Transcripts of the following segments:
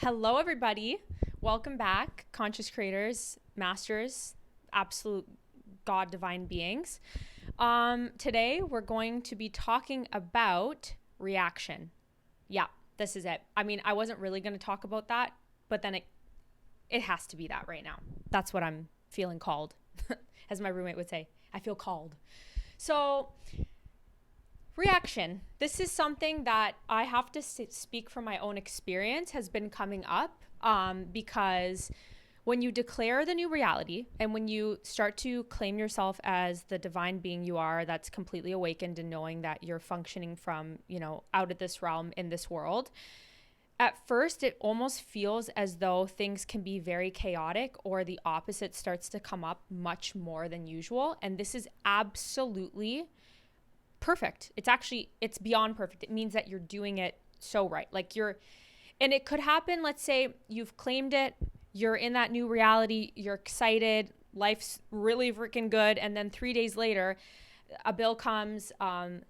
Hello, everybody. Welcome back, conscious creators, masters, absolute God divine beings. Today, we're going to be talking about reaction. Yeah, this is it. I mean, I wasn't really going to talk about that, but then it has to be that right now. That's what I'm feeling called. As my roommate would say, I feel called. So, reaction. This is something that I have to speak from my own experience has been coming up because when you declare the new reality and when you start to claim yourself as the divine being you are that's completely awakened and knowing that you're functioning from, out of this realm in this world, at first it almost feels as though things can be very chaotic or the opposite starts to come up much more than usual. And this is absolutely perfect. It's beyond perfect. It means that you're doing it so right. And it could happen, let's say you've claimed it, you're in that new reality, you're excited, life's really freaking good. And then 3 days later, a bill comes,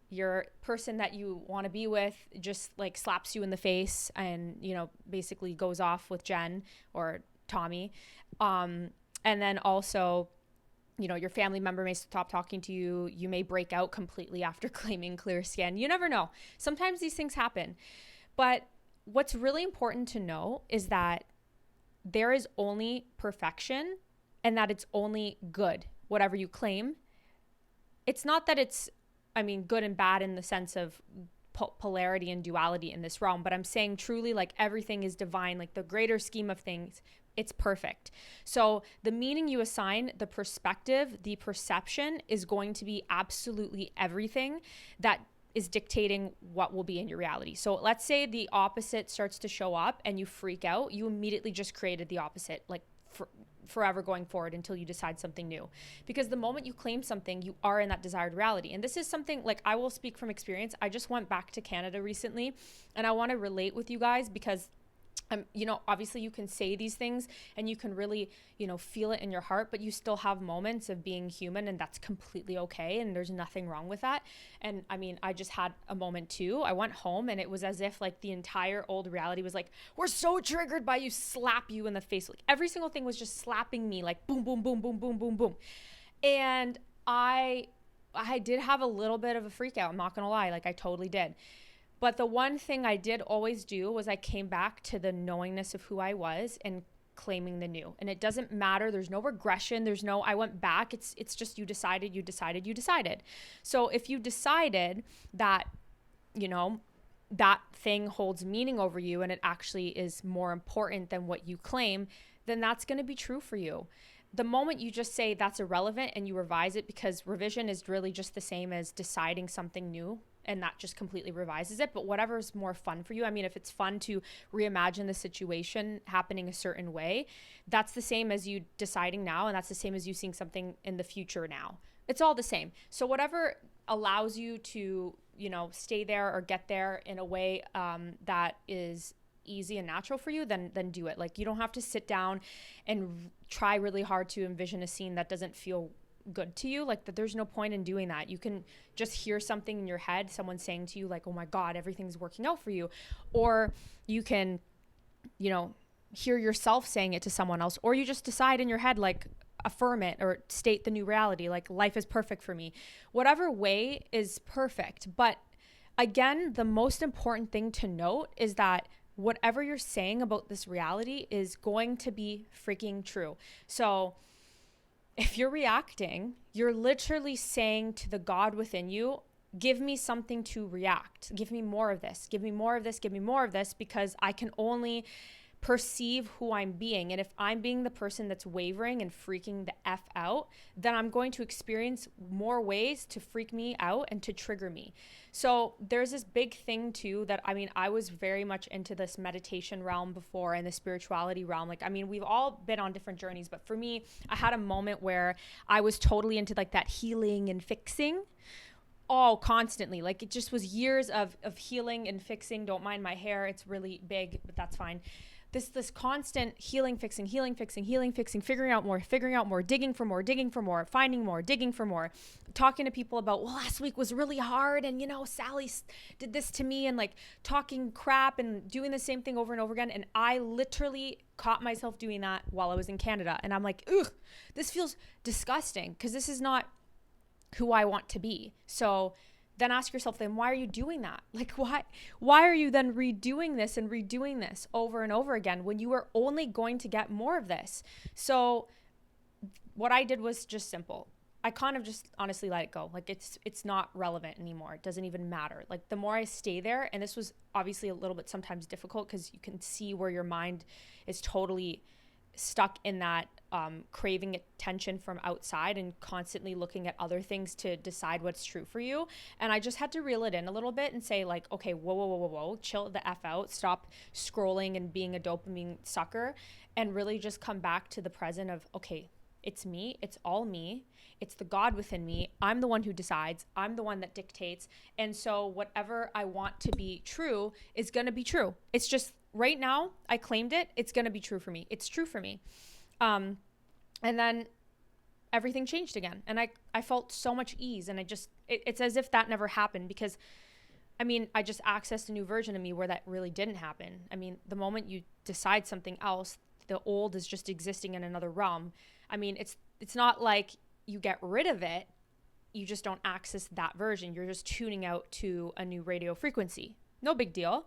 your person that you want to be with just like slaps you in the face and, basically goes off with Jen or Tommy. And then also, your family member may stop talking to you. You may break out completely after claiming clear skin. You never know. Sometimes these things happen. But what's really important to know is that there is only perfection and that it's only good, whatever you claim. It's not that it's, good and bad in the sense of polarity and duality in this realm, but I'm saying truly like everything is divine, like the greater scheme of things. It's perfect. So the meaning you assign, the perspective, the perception is going to be absolutely everything that is dictating what will be in your reality. So let's say the opposite starts to show up and you freak out. You immediately just created the opposite, like forever going forward until you decide something new. Because the moment you claim something, you are in that desired reality. And this is something like I will speak from experience. I just went back to Canada recently and I want to relate with you guys because obviously you can say these things and you can really, feel it in your heart, but you still have moments of being human and that's completely okay. And there's nothing wrong with that. And I just had a moment too. I went home and it was as if like the entire old reality was like, we're so triggered by you, slap you in the face. Like every single thing was just slapping me like boom, boom, boom, boom, boom, boom, boom. And I did have a little bit of a freak out. I'm not going to lie. Like I totally did. But the one thing I did always do was I came back to the knowingness of who I was and claiming the new. And it doesn't matter. There's no regression. I went back. It's just you decided. So if you decided that, that thing holds meaning over you and it actually is more important than what you claim, then that's going to be true for you. The moment you just say that's irrelevant and you revise it, because revision is really just the same as deciding something new, and that just completely revises it. But whatever is more fun for you. If it's fun to reimagine the situation happening a certain way, that's the same as you deciding now. And that's the same as you seeing something in the future now. It's all the same. So whatever allows you to, stay there or get there in a way that is easy and natural for you, then do it. Like you don't have to sit down and try really hard to envision a scene that doesn't feel good to you. Like that there's no point in doing that. You can just hear something in your head, someone saying to you like, oh my God, everything's working out for you. Or you can, hear yourself saying it to someone else, or you just decide in your head, like affirm it or state the new reality, like life is perfect for me. Whatever way is perfect. But again, the most important thing to note is that whatever you're saying about this reality is going to be freaking true. So if you're reacting, you're literally saying to the God within you, give me something to react. Give me more of this. Give me more of this. Give me more of this, because I can only perceive who I'm being. And if I'm being the person that's wavering and freaking the F out, then I'm going to experience more ways to freak me out and to trigger me. So there's this big thing too that, I was very much into this meditation realm before and the spirituality realm. Like, we've all been on different journeys, but for me, I had a moment where I was totally into like that healing and fixing. Oh, constantly. Like it just was years of healing and fixing. Don't mind my hair. It's really big, but that's fine. this constant healing, fixing, figuring out more, digging for more, finding more, digging for more, talking to people about, well, last week was really hard, and Sally did this to me, and like talking crap and doing the same thing over and over again. And I literally caught myself doing that while I was in Canada, and I'm like, ugh, this feels disgusting, because this is not who I want to be. So then ask yourself, then why are you doing that? Like, why are you then redoing this over and over again when you are only going to get more of this? So what I did was just simple. I kind of just honestly let it go. Like, it's not relevant anymore. It doesn't even matter. Like, the more I stay there, and this was obviously a little bit sometimes difficult, because you can see where your mind is totally stuck in that craving attention from outside and constantly looking at other things to decide what's true for you. And I just had to reel it in a little bit and say, like, okay, whoa, chill the F out, stop scrolling and being a dopamine sucker, and really just come back to the present of, okay, it's me, it's all me, it's the God within me, I'm the one who decides, I'm the one that dictates, and so whatever I want to be true is going to be true. It's just right now, I claimed it, it's going to be true for me. It's true for me. And then everything changed again. And I felt so much ease. And it's as if that never happened, because I just accessed a new version of me where that really didn't happen. The moment you decide something else, the old is just existing in another realm. It's not like you get rid of it. You just don't access that version. You're just tuning out to a new radio frequency. No big deal.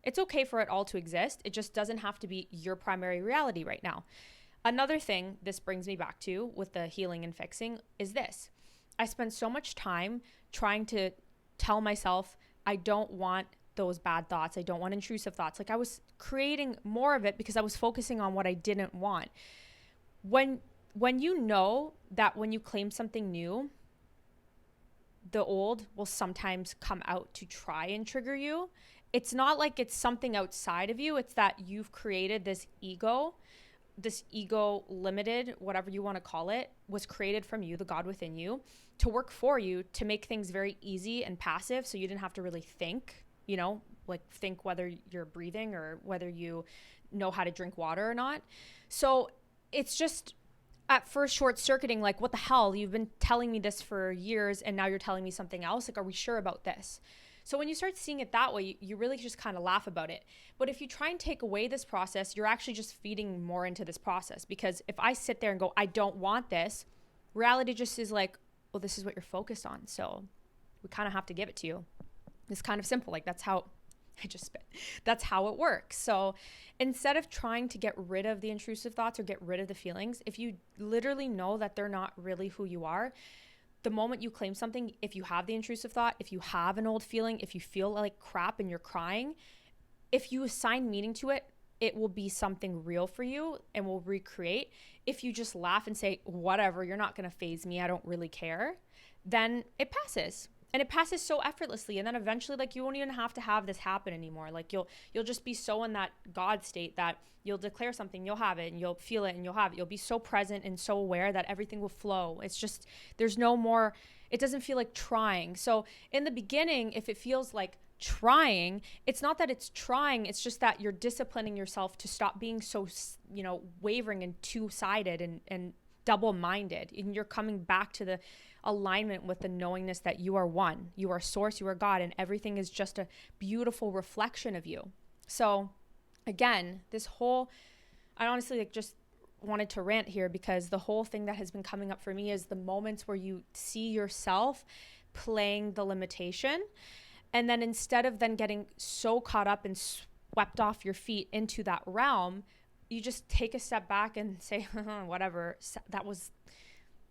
It's okay for it all to exist. It just doesn't have to be your primary reality right now. Another thing this brings me back to with the healing and fixing is this. I spent so much time trying to tell myself, I don't want those bad thoughts. I don't want intrusive thoughts. Like, I was creating more of it because I was focusing on what I didn't want. When you know that when you claim something new, the old will sometimes come out to try and trigger you. It's not like it's something outside of you. It's that you've created this ego limited, whatever you want to call it, was created from you, the God within you, to work for you, to make things very easy and passive. So you didn't have to really think, think whether you're breathing or whether you know how to drink water or not. So it's just at first short circuiting, like, what the hell? You've been telling me this for years, and now you're telling me something else. Like, are we sure about this? So when you start seeing it that way, you really just kind of laugh about it. But if you try and take away this process, you're actually just feeding more into this process. Because if I sit there and go, I don't want this, reality just is like, well, this is what you're focused on. So we kind of have to give it to you. It's kind of simple. Like, that's how I just spit. That's how it works. So instead of trying to get rid of the intrusive thoughts or get rid of the feelings, if you literally know that they're not really who you are, the moment you claim something, if you have the intrusive thought, if you have an old feeling, if you feel like crap and you're crying, if you assign meaning to it, it will be something real for you and will recreate. If you just laugh and say, whatever, you're not going to faze me, I don't really care, then it passes. And it passes so effortlessly. And then eventually, like, you won't even have to have this happen anymore. Like, you'll just be so in that God state that you'll declare something, you'll have it, and you'll feel it, and you'll have it. You'll be so present and so aware that everything will flow. It's just, there's no more, it doesn't feel like trying. So in the beginning, if it feels like trying, it's not that it's trying, it's just that you're disciplining yourself to stop being so, wavering and two-sided and double-minded. And you're coming back to the alignment with the knowingness that you are one, you are source, you are God, and everything is just a beautiful reflection of you. So again, I honestly just wanted to rant here, because the whole thing that has been coming up for me is the moments where you see yourself playing the limitation, and then instead of then getting so caught up and swept off your feet into that realm, you just take a step back and say, whatever,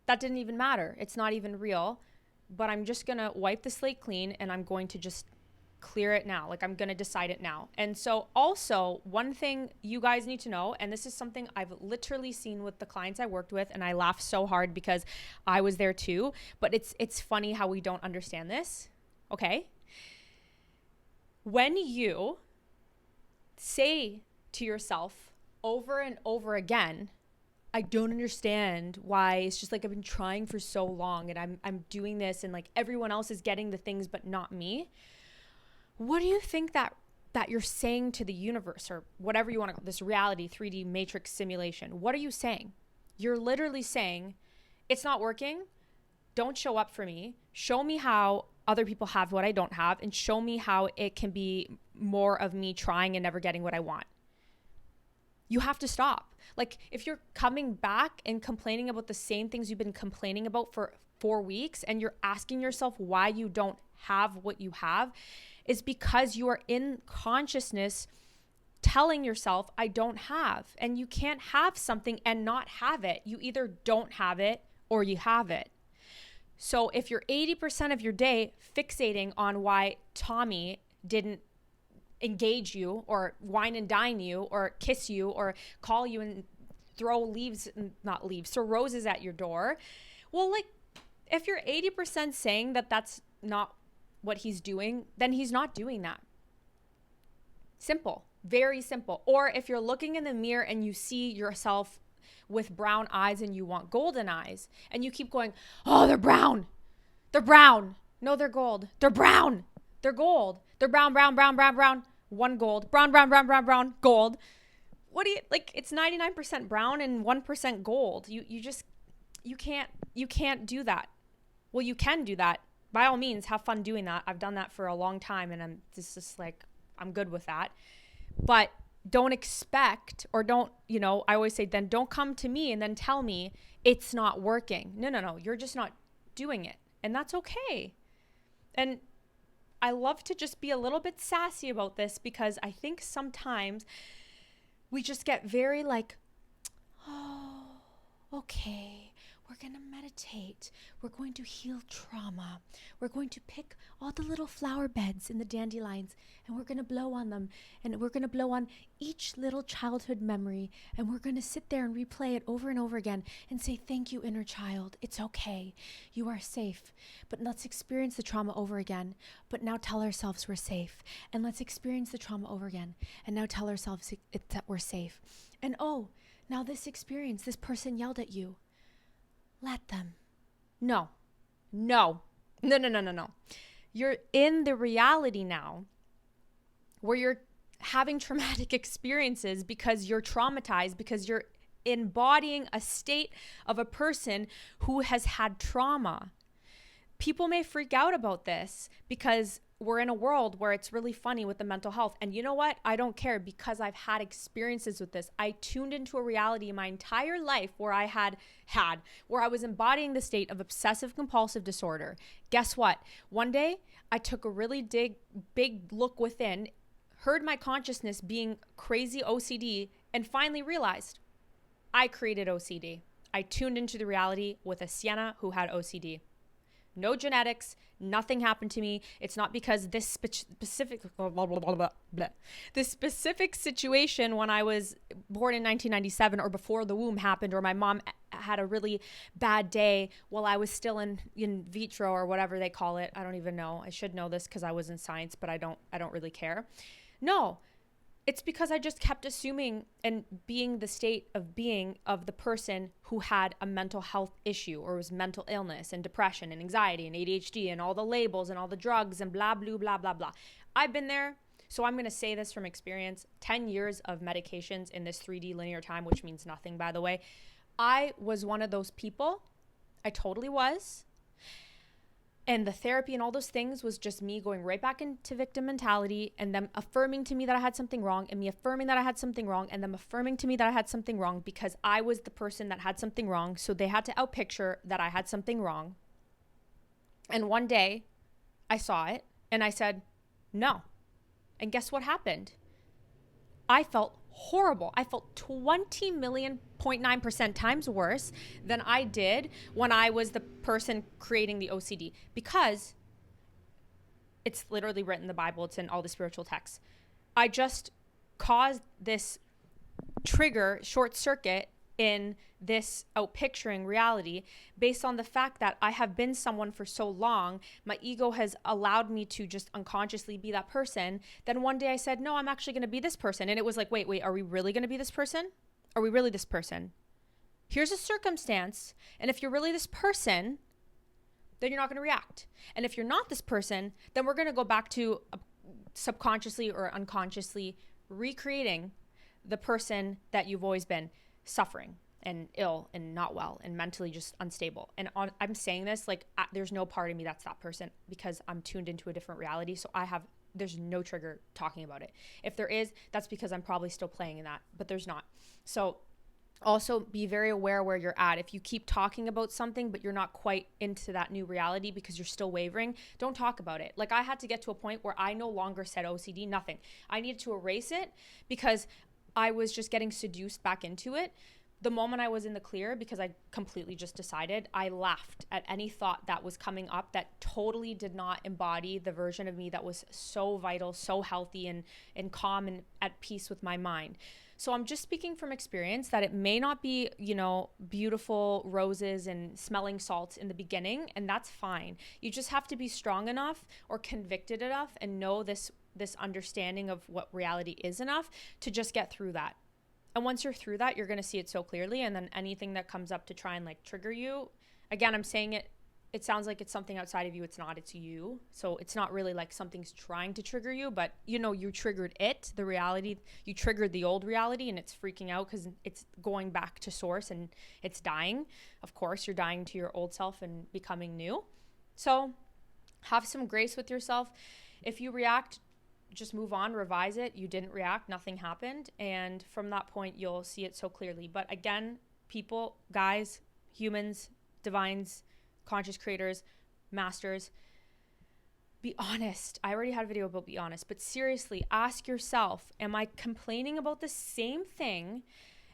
that didn't even matter. It's not even real, but I'm just going to wipe the slate clean, and I'm going to just clear it now. Like, I'm going to decide it now. And so also, one thing you guys need to know, and this is something I've literally seen with the clients I worked with, and I laugh so hard because I was there too, but it's funny how we don't understand this. Okay? When you say to yourself over and over again, I don't understand why, it's just like I've been trying for so long, and I'm doing this, and like everyone else is getting the things but not me. What do you think that that you're saying to the universe, or whatever you want to call this reality, 3D matrix simulation, what are you saying? You're literally saying, it's not working. Don't show up for me. Show me how other people have what I don't have, and show me how it can be more of me trying and never getting what I want. You have to stop. Like, if you're coming back and complaining about the same things you've been complaining about for 4 weeks, and you're asking yourself why you don't have what you have, is because you are in consciousness telling yourself, I don't have. And you can't have something and not have it. You either don't have it or you have it. So if you're 80% of your day fixating on why Tommy didn't engage you, or wine and dine you, or kiss you, or call you and throw roses at your door, well, like, if you're 80% saying that that's not what he's doing, then he's not doing that. Simple, very simple. Or if you're looking in the mirror and you see yourself with brown eyes and you want golden eyes, and you keep going, oh, they're brown. They're brown. No, they're gold. They're brown. They're gold. They're brown, brown, brown, brown, brown. One gold. Brown, brown, brown, brown, brown. Gold. What do you, like, it's 99% brown and 1% gold. You can't do that. Well, you can do that. By all means, have fun doing that. I've done that for a long time, and I'm good with that. But don't expect, or don't, I always say, then don't come to me and then tell me it's not working. No. You're just not doing it. And that's okay. And I love to just be a little bit sassy about this, because I think sometimes we just get very like, oh, okay, we're going to meditate. We're going to heal trauma. We're going to pick all the little flower beds in the dandelions, and we're going to blow on them. And we're going to blow on each little childhood memory. And we're going to sit there and replay it over and over again and say, thank you, inner child. It's okay. You are safe. But let's experience the trauma over again. But now tell ourselves we're safe. And let's experience the trauma over again. And now tell ourselves that we're safe. And oh, now this experience, this person yelled at you. Let them. No. You're in the reality now where you're having traumatic experiences because you're traumatized, because you're embodying a state of a person who has had trauma. People may freak out about this because we're in a world where it's really funny with the mental health. And you know what? I don't care, because I've had experiences with this. I tuned into a reality my entire life where I where I was embodying the state of obsessive compulsive disorder. Guess what? One day I took a really big look within, heard my consciousness being crazy OCD, and finally realized I created OCD. I tuned into the reality with a Sienna who had OCD. No genetics, nothing happened to me. It's not because this specific this specific situation when I was born in 1997, or before the womb happened, or my mom had a really bad day while I was still in vitro, or whatever they call it. I don't even know. I should know this because I was in science, but I don't really care. No. It's because I just kept assuming and being the state of being of the person who had a mental health issue, or was mental illness and depression and anxiety and ADHD and all the labels and all the drugs and blah, blah, blah, blah, blah. I've been there. So I'm going to say this from experience, 10 years of medications in this 3D linear time, which means nothing, by the way. I was one of those people. I totally was. And the therapy and all those things was just me going right back into victim mentality, and them affirming to me that I had something wrong, and me affirming that I had something wrong, and them affirming to me that I had something wrong, because I was the person that had something wrong. So they had to outpicture that I had something wrong. And one day I saw it and I said, no. And guess what happened? I felt horrible. I felt 20,000,000.9% times worse than I did when I was the person creating the OCD, because it's literally written in the Bible. It's in all the spiritual texts. I just caused this trigger, short circuit in this outpicturing reality based on the fact that I have been someone for so long. My ego has allowed me to just unconsciously be that person. Then one day I said, no, I'm actually going to be this person. And it was like, wait, are we really going to be this person? Are we really this person? Here's a circumstance. And if you're really this person, then you're not going to react. And if you're not this person, then we're going to go back to subconsciously or unconsciously recreating the person that you've always been, suffering and ill and not well and mentally just unstable. And I'm saying this like there's no part of me that's that person, because I'm tuned into a different reality. So there's no trigger talking about it. If there is, that's because I'm probably still playing in that, but there's not. So also be very aware where you're at. If you keep talking about something, but you're not quite into that new reality because you're still wavering, don't talk about it. Like I had to get to a point where I no longer said OCD, nothing. I needed to erase it because I was just getting seduced back into it. The moment I was in the clear, because I completely just decided, I laughed at any thought that was coming up that totally did not embody the version of me that was so vital, so healthy and calm and at peace with my mind. So I'm just speaking from experience that it may not be, beautiful roses and smelling salts in the beginning, and that's fine. You just have to be strong enough or convicted enough and know this understanding of what reality is enough to just get through that. And once you're through that, you're going to see it so clearly. And then anything that comes up to try and like trigger you, again, I'm saying it sounds like it's something outside of you. It's not, it's you. So it's not really like something's trying to trigger you, but you triggered it, the reality, you triggered the old reality, and it's freaking out because it's going back to source and it's dying. Of course, you're dying to your old self and becoming new. So have some grace with yourself. If you react, just move on, revise it. You didn't react, nothing happened. And from that point, you'll see it so clearly. But again, people, guys, humans, divines, conscious creators, masters, be honest. I already had a video about be honest, but seriously, ask yourself, am I complaining about the same thing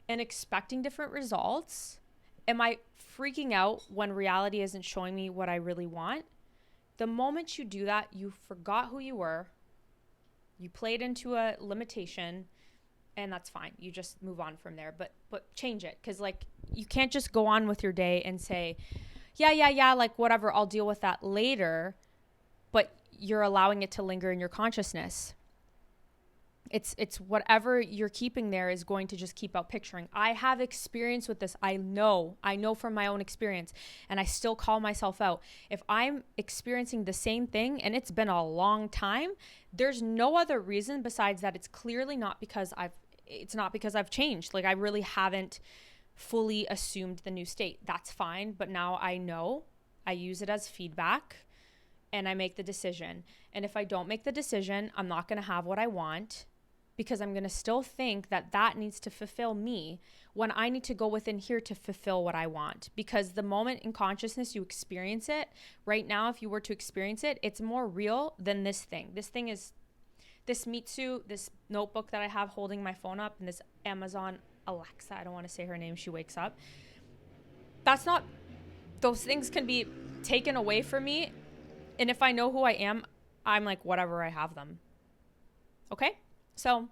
and expecting different results? Am I freaking out when reality isn't showing me what I really want? The moment you do that, you forgot who you were. You played into a limitation, and that's fine. You just move on from there, but change it. Cause like, you can't just go on with your day and say, yeah, like whatever, I'll deal with that later. But you're allowing it to linger in your consciousness. It's whatever you're keeping there is going to just keep out picturing. I have experience with this. I know from my own experience, and I still call myself out. If I'm experiencing the same thing and it's been a long time, there's no other reason besides that it's clearly not because I've changed. Like I really haven't fully assumed the new state. That's fine. But now I know, I use it as feedback and I make the decision. And if I don't make the decision, I'm not going to have what I want, because I'm going to still think that needs to fulfill me when I need to go within here to fulfill what I want. Because the moment in consciousness you experience it, right now, if you were to experience it, it's more real than this thing. This thing is this Mitsu, this notebook that I have holding my phone up, and this Amazon Alexa, I don't want to say her name, she wakes up. Those things can be taken away from me. And if I know who I am, I'm like, whatever, I have them. Okay? So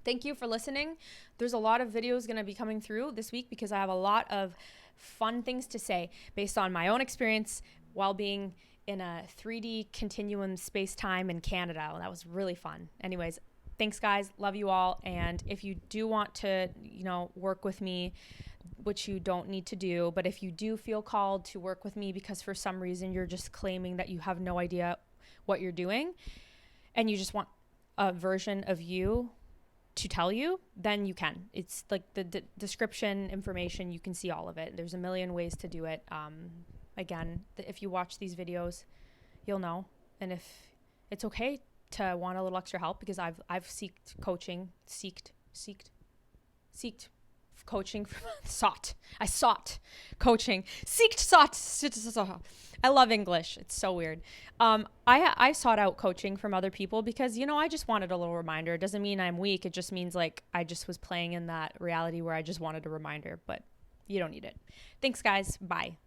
thank you for listening. There's a lot of videos going to be coming through this week because I have a lot of fun things to say based on my own experience while being in a 3D continuum space-time in Canada. That was really fun. Anyways, thanks guys. Love you all. And if you do want to, work with me, which you don't need to do, but if you do feel called to work with me because for some reason you're just claiming that you have no idea what you're doing and you just want a version of you to tell you, then you can. It's like the description information, you can see all of it. There's a million ways to do it. Again, if you watch these videos, you'll know. And if it's okay to want a little extra help, because I've seeked coaching, I sought coaching, I love English. It's so weird. I sought out coaching from other people because, I just wanted a little reminder. It doesn't mean I'm weak. It just means like I just was playing in that reality where I just wanted a reminder, but you don't need it. Thanks guys. Bye.